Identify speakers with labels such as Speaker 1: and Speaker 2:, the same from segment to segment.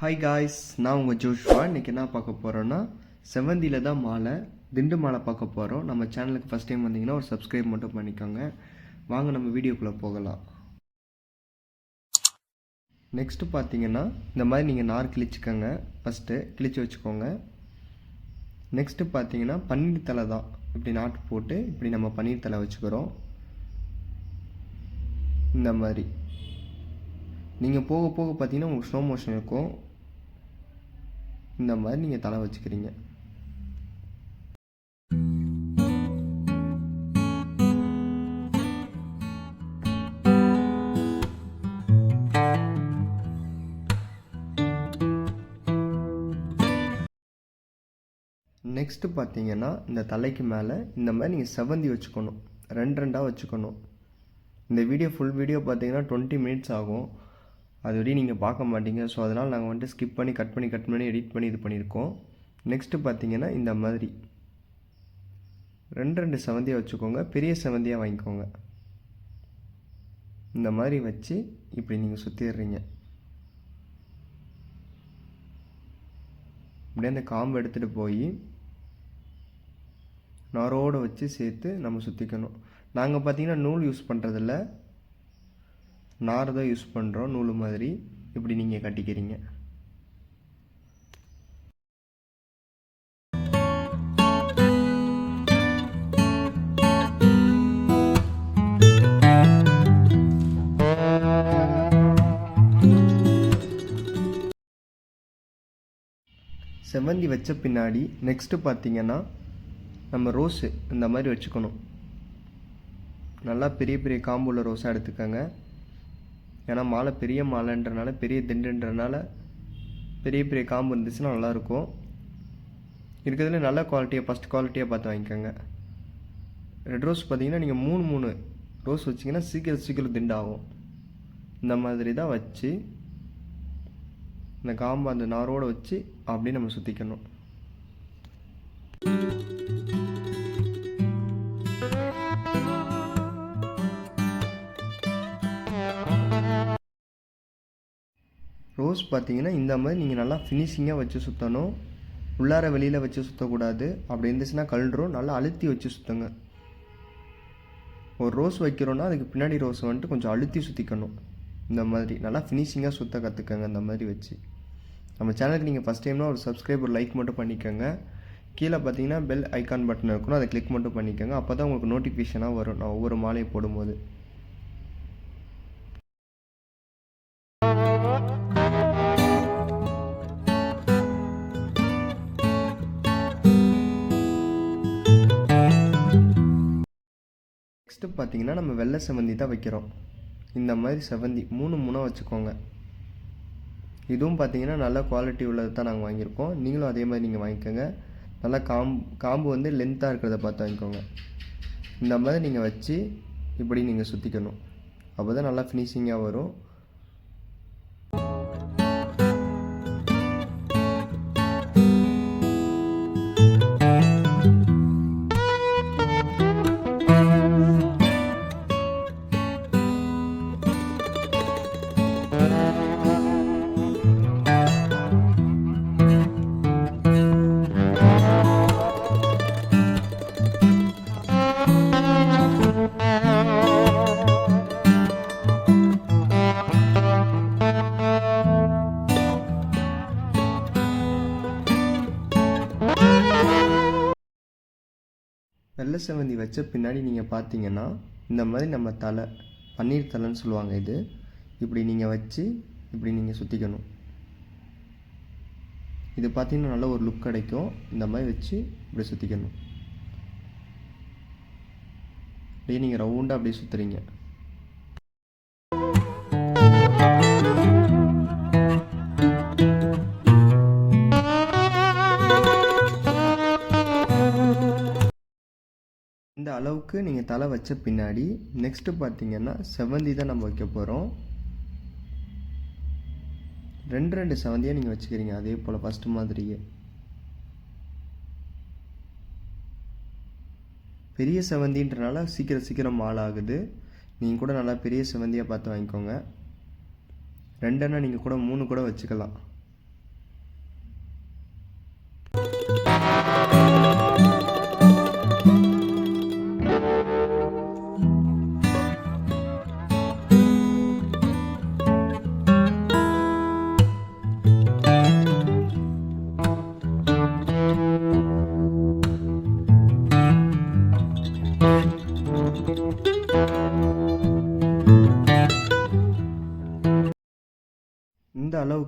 Speaker 1: Hi guys, நான் உங்கள் Joshua. இன்றைக்கி என்ன பார்க்க போகிறோன்னா, செவந்தியில் தான் மாலை, திண்டு மாலை பார்க்க போகிறோம். நம்ம சேனலுக்கு ஃபஸ்ட் டைம் வந்தீங்கன்னா ஒரு சப்ஸ்கிரைப் மட்டும் பண்ணிக்கோங்க. வாங்க நம்ம வீடியோக்குள்ளே போகலாம். நெக்ஸ்ட்டு பார்த்தீங்கன்னா, இந்த மாதிரி நீங்கள் நார் கிழிச்சிக்கோங்க. ஃபஸ்ட்டு கிழிச்சு வச்சுக்கோங்க. நெக்ஸ்ட்டு பார்த்தீங்கன்னா பன்னீர் தலை தான். இப்படி நாட்டு போட்டு இப்படி நம்ம பன்னீர் தலை வச்சுக்கிறோம். இந்த மாதிரி நீங்கள் போக போக பார்த்தீங்கன்னா உங்களுக்கு ஸ்லோ மோஷன் இருக்கும். இந்த மாதிரி நீங்கள் தலை வச்சுக்கிறீங்க. நெக்ஸ்ட்டு பார்த்தீங்கன்னா இந்த தலைக்கு மேலே இந்த மாதிரி நீங்கள் செவந்தி வச்சுக்கணும். ரெண்டாக வச்சுக்கணும். இந்த ஃபுல் வீடியோ பார்த்தீங்கன்னா 20 மினிட்ஸ் ஆகும். அது வரையும் நீங்கள் பார்க்க மாட்டீங்க. ஸோ அதனால் நாங்கள் வந்துட்டு ஸ்கிப் பண்ணி கட் பண்ணி எடிட் பண்ணி இது பண்ணியிருக்கோம். நெக்ஸ்ட்டு பார்த்தீங்கன்னா இந்த மாதிரி ரெண்டு செவந்தியாக வச்சுக்கோங்க. பெரிய செவந்தியாக வாங்கிக்கோங்க. இந்த மாதிரி வச்சு இப்படி நீங்கள் சுற்றிடுறீங்க. இப்படியே அந்த காம்பு எடுத்துகிட்டு போய் நாரோடு வச்சு சேர்த்து நம்ம சுற்றிக்கணும். நாங்கள் பார்த்தீங்கன்னா நூல் யூஸ் பண்ணுறதில்ல, நார் தான் யூஸ் பண்ணுறோம். நூல் மாதிரி இப்படி நீங்கள் கட்டிக்கிறீங்க. செவந்தி வச்ச பின்னாடி நெக்ஸ்ட்டு பார்த்தீங்கன்னா நம்ம ரோஸு இந்த மாதிரி வச்சுக்கணும். நல்லா பெரிய பெரிய காம்புள்ள ரோஸாக எடுத்துக்கோங்க. ஏன்னா மாலை பெரிய மாலைன்றனால, பெரிய திண்டுன்றனால பெரிய பெரிய காம்பு இருந்துச்சுன்னா நல்லாயிருக்கும். இருக்கிறதுல நல்ல குவாலிட்டியாக ஃபஸ்ட் குவாலிட்டியாக பார்த்து வாங்கிக்கோங்க. ரெட் ரோஸ் பார்த்தீங்கன்னா நீங்கள் 3 ரோஸ் வச்சிங்கன்னா சீக்கிரம் திண்டாகும். இந்த மாதிரி தான் வச்சு இந்த காம்பு அந்த நாரோடு வச்சு அப்படியே நம்ம சுற்றிக்கணும். ரோஸ் பார்த்தீங்கன்னா இந்த மாதிரி நீங்கள் நல்லா ஃபினிஷிங்காக வச்சு சுற்றணும். உள்ளார வெளியில் வச்சு சுற்றக்கூடாது. அப்படி இருந்துச்சுன்னா கழுறோம். நல்லா அழுத்தி வச்சு சுற்றுங்க. ஒரு ரோஸ் வைக்கிறோன்னா அதுக்கு பின்னாடி ரோஸ் வந்துட்டு கொஞ்சம் அழுத்தி சுற்றிக்கணும். இந்த மாதிரி நல்லா ஃபினிஷிங்காக சுற்ற கற்றுக்கங்க. இந்த மாதிரி வச்சு நம்ம சேனலுக்கு நீங்கள் ஃபஸ்ட் டைம்னா ஒரு சப்ஸ்கிரைப் ஒரு லைக் மட்டும் பண்ணிக்கோங்க. கீழே பார்த்தீங்கன்னா பெல் ஐக்கான் பட்டன் இருக்கணும், அதை கிளிக் மட்டும் பண்ணிக்கோங்க. அப்போ தான் உங்களுக்கு நோட்டிஃபிகேஷனாக வரும் நான் ஒவ்வொரு மாலையை போடும்போது. நெக்ஸ்ட்டு பார்த்தீங்கன்னா நம்ம வெள்ளை செவந்தி தான் வைக்கிறோம். இந்த மாதிரி செவந்தி 3 வச்சுக்கோங்க. இதுவும் பார்த்தீங்கன்னா நல்ல குவாலிட்டி உள்ளது தான் நாங்கள் வாங்கியிருக்கோம். நீங்களும் அதே மாதிரி நீங்கள் வாங்கிக்கோங்க. நல்லா காம்பு வந்து லென்த்தாக இருக்கிறத பார்த்து வாங்கிக்கோங்க. இந்த மாதிரி நீங்கள் வச்சு இப்படி நீங்கள் சுற்றிக்கணும். அப்போ தான் நல்லா ஃபினிஷிங்காக வரும். வெள்ளை செவந்தி வச்ச பின்னாடி நீங்கள் பார்த்தீங்கன்னா இந்த மாதிரி நம்ம தலை பன்னீர் தலைன்னு சொல்லுவாங்க. இது இப்படி நீங்கள் வச்சு இப்படி நீங்கள் சுற்றிக்கணும். இது பார்த்தீங்கன்னா நல்ல ஒரு லுக் கிடைக்கும். இந்த மாதிரி வச்சு இப்படி சுற்றிக்கணும். அப்படியே நீங்கள் ரவுண்டாக அப்படியே சுற்றுறீங்க. இந்த அளவுக்கு நீங்கள் தலை வச்ச பின்னாடி நெக்ஸ்ட்டு பார்த்தீங்கன்னா செவந்தி தான் நம்ம வைக்க போகிறோம். 2 செவந்தியாக நீங்கள் வச்சுக்கிறீங்க. அதே போல் ஃபஸ்ட்டு மாதிரியே பெரிய செவந்தின்றனால சீக்கிரம் மாலை ஆகுது. நீங்கள் கூட நல்லா பெரிய செவந்தியாக பார்த்து வாங்கிக்கோங்க. 2 நீங்கள் கூட 3 கூட வச்சுக்கலாம்.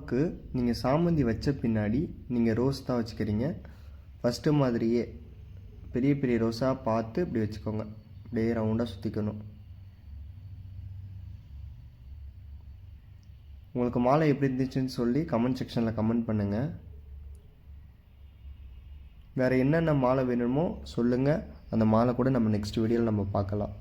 Speaker 1: அளவுக்கு நீங்கள் சாமந்தி வச்ச பின்னாடி நீங்கள் ரோஸ் தான் வச்சுக்கிறீங்க. ஃபஸ்ட்டு மாதிரியே பெரிய பெரிய ரோஸாக பார்த்து இப்படி வச்சுக்கோங்க. அப்படியே ரவுண்டாக சுற்றிக்கணும். உங்களுக்கு மாலை எப்படி இருந்துச்சுன்னு சொல்லி கமெண்ட் செக்ஷனில் கமெண்ட் பண்ணுங்கள். வேறு என்னென்ன மாலை வேணுமோ சொல்லுங்கள். அந்த மாலை கூட நம்ம நெக்ஸ்ட் வீடியோவில் நம்ம பார்க்கலாம்.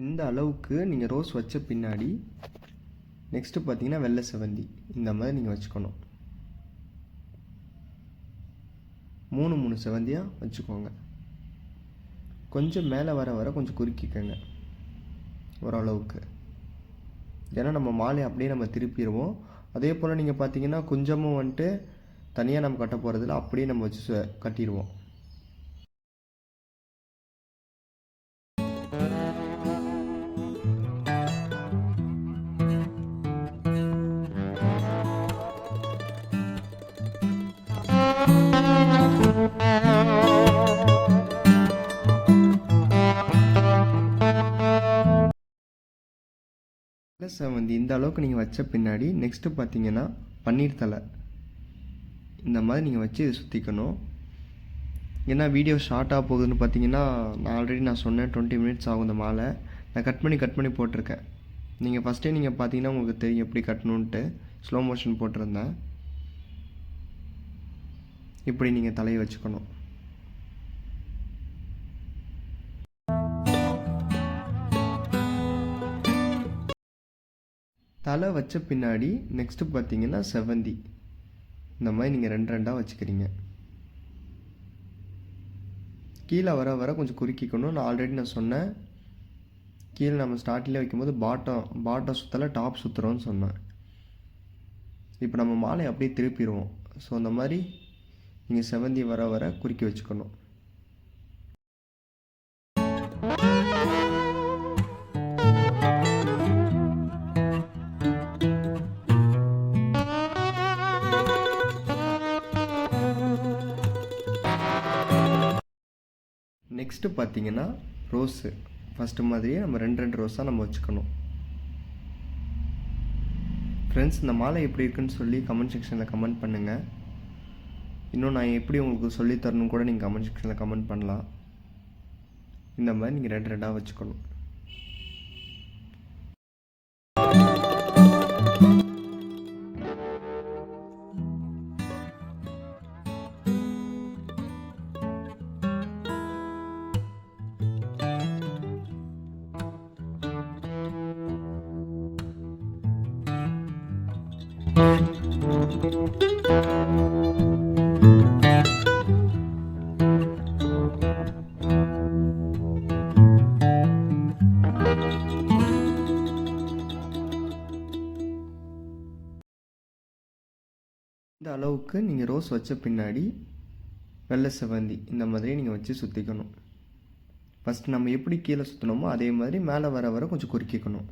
Speaker 1: இந்த அளவுக்கு நீங்கள் ரோஸ் வச்ச பின்னாடி நெக்ஸ்ட்டு பார்த்தீங்கன்னா வெள்ளை செவந்தி இந்த மாதிரி நீங்கள் வச்சுக்கணும். 3 செவந்தியாக வச்சுக்கோங்க. கொஞ்சம் மேலே வர வர கொஞ்சம் குறுக்கிக்கங்க ஓரளவுக்கு. ஏன்னா நம்ம மாலை அப்படியே நம்ம திருப்பிடுவோம். அதே போல் நீங்கள் பார்த்தீங்கன்னா கொஞ்சமும் வந்துட்டு தனியாக நம்ம கட்ட போகிறதில்ல, அப்படியே நம்ம வச்சு கட்டிடுவோம். செவந்தி இந்த அளவுக்கு நீங்கள் வச்ச பின்னாடி நெக்ஸ்ட்டு பார்த்தீங்கன்னா பன்னீர் தலை இந்த மாதிரி நீங்கள் வச்சு இதை சுற்றிக்கணும். ஏன்னா வீடியோ ஷார்ட்டாக போகுதுன்னு பார்த்தீங்கன்னா நான் சொன்னேன் 20 மினிட்ஸ் ஆகும். இந்த மாலை நான் கட் பண்ணி போட்டிருக்கேன். நீங்கள் ஃபஸ்ட்டே நீங்கள் பார்த்தீங்கன்னா உங்களுக்கு தெரியும் எப்படி கட்டணுன்ட்டு. ஸ்லோ மோஷன் போட்டிருந்தேன். இப்படி நீங்கள் தலையை வச்சுக்கணும். தலை வச்ச பின்னாடி நெக்ஸ்ட்டு பார்த்தீங்கன்னா செவந்தி இந்த மாதிரி நீங்கள் 2 வச்சுக்கிறீங்க. கீழே வர வர கொஞ்சம் குறுக்கிக்கணும். நான் ஆல்ரெடி சொன்னேன், கீழே நம்ம ஸ்டார்டிங்கில் வைக்கும்போது பாட்டம் சுற்றலை டாப் சுற்றுறோன்னு சொன்னேன். இப்போ நம்ம மாலை அப்படியே திருப்பிடுவோம். ஸோ அந்த மாதிரி நீங்கள் செவந்தி வர வர குறுக்கி வச்சுக்கணும். நெக்ஸ்ட்டு பார்த்தீங்கன்னா ரோஸு ஃபஸ்ட்டு மாதிரியே நம்ம 2 ரோஸாக நம்ம வச்சுக்கணும். ஃப்ரெண்ட்ஸ், இந்த மாலை எப்படி இருக்குன்னு சொல்லி கமெண்ட் செக்ஷனில் கமெண்ட் பண்ணுங்கள். இன்னும் நான் எப்படி உங்களுக்கு சொல்லித்தரணும் கூட நீங்கள் கமெண்ட் செக்ஷனில் கமெண்ட் பண்ணலாம். இந்த மாதிரி நீங்கள் 2 வச்சுக்கணும். இந்த அளவுக்கு நீங்கள் ரோஸ் வச்ச பின்னாடி வெள்ளை செவந்தி இந்த மாதிரி நீங்கள் வச்சு சுற்றிக்கணும். ஃபஸ்ட்டு நம்ம எப்படி கீழே சுற்றினோமோ அதே மாதிரி மேலே வர வர கொஞ்சம் குறுக்கிக்கணும்.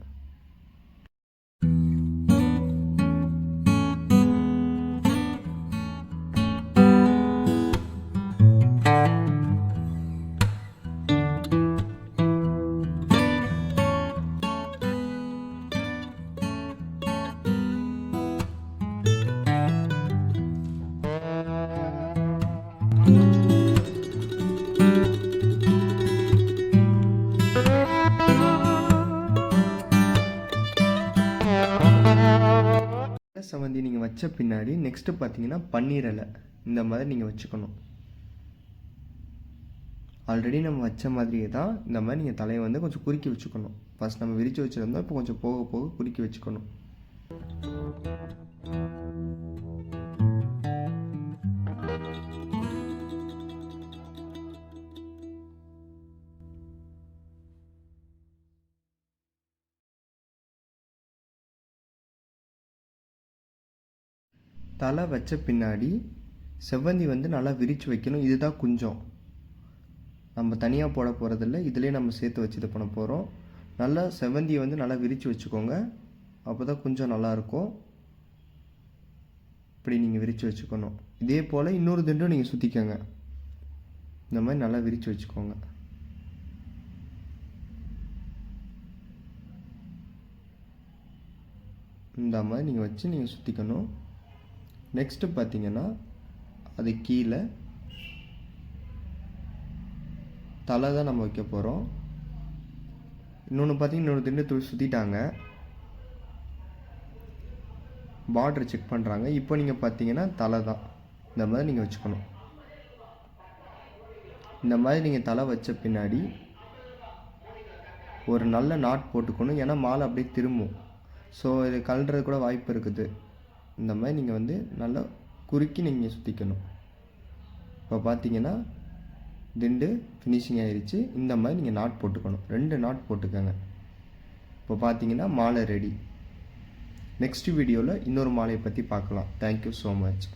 Speaker 1: செவந்தி நீங்கள் வச்ச பின்னாடி நெக்ஸ்ட்டு பார்த்தீங்கன்னா பன்னீர் இலை இந்த மாதிரி நீங்கள் வச்சுக்கணும். ஆல்ரெடி நம்ம வச்ச மாதிரியே தான் இந்த மாதிரி நீங்கள் தலையை வந்து கொஞ்சம் குறுக்கி வச்சுக்கணும். ஃபஸ்ட் நம்ம விரித்து வச்சுருந்தோம், இப்போ கொஞ்சம் போக போக குறுக்கி வச்சுக்கணும். தலை வச்ச பின்னாடி செவ்வந்தி வந்து நல்லா விரித்து வைக்கணும். இதுதான் குஞ்சம். நம்ம தனியாக போட போகிறதில்ல, இதிலே நம்ம சேர்த்து வச்சு இது பண்ண போகிறோம். நல்லா செவ்வந்தியை வந்து நல்லா விரித்து வச்சுக்கோங்க. அப்போ தான் குஞ்சம் நல்லாயிருக்கும். இப்படி நீங்கள் விரித்து வச்சுக்கணும். இதே போல் இன்னொரு திண்டும் நீங்கள் சுற்றிக்கோங்க. இந்த மாதிரி நல்லா விரித்து வச்சுக்கோங்க. இந்த மாதிரி நீங்கள் வச்சு நீங்கள் சுற்றிக்கணும். நெக்ஸ்ட்டு பார்த்தீங்கன்னா அது கீழே தலை தான் நம்ம வைக்க போகிறோம். இன்னொன்று பார்த்தீங்கன்னா இன்னொரு திண்டு சுற்றிட்டாங்க. பார்டர் செக் பண்ணுறாங்க. இப்போ நீங்கள் பார்த்தீங்கன்னா தலை தான் இந்த மாதிரி நீங்கள் வச்சுக்கணும். இந்த மாதிரி நீங்கள் தலை வச்ச பின்னாடி ஒரு நல்ல நாட் போட்டுக்கணும். ஏன்னா மாலை அப்படியே திரும்பும். ஸோ இது கழட்டுறது கூட வாய்ப்பு இருக்குது. இந்த மாதிரி நீங்கள் வந்து நல்லா குறுக்கி நீங்கள் சுற்றிக்கணும். இப்போ பார்த்தீங்கன்னா திண்டு ஃபினிஷிங் ஆயிடுச்சு. இந்த மாதிரி நீங்கள் நாட் போட்டுக்கணும். 2 நாட் போட்டுக்கோங்க. இப்போ பார்த்தீங்கன்னா மாலை ரெடி. நெக்ஸ்ட் வீடியோவில் இன்னொரு மாலையை பற்றி பார்க்கலாம். Thank you so much.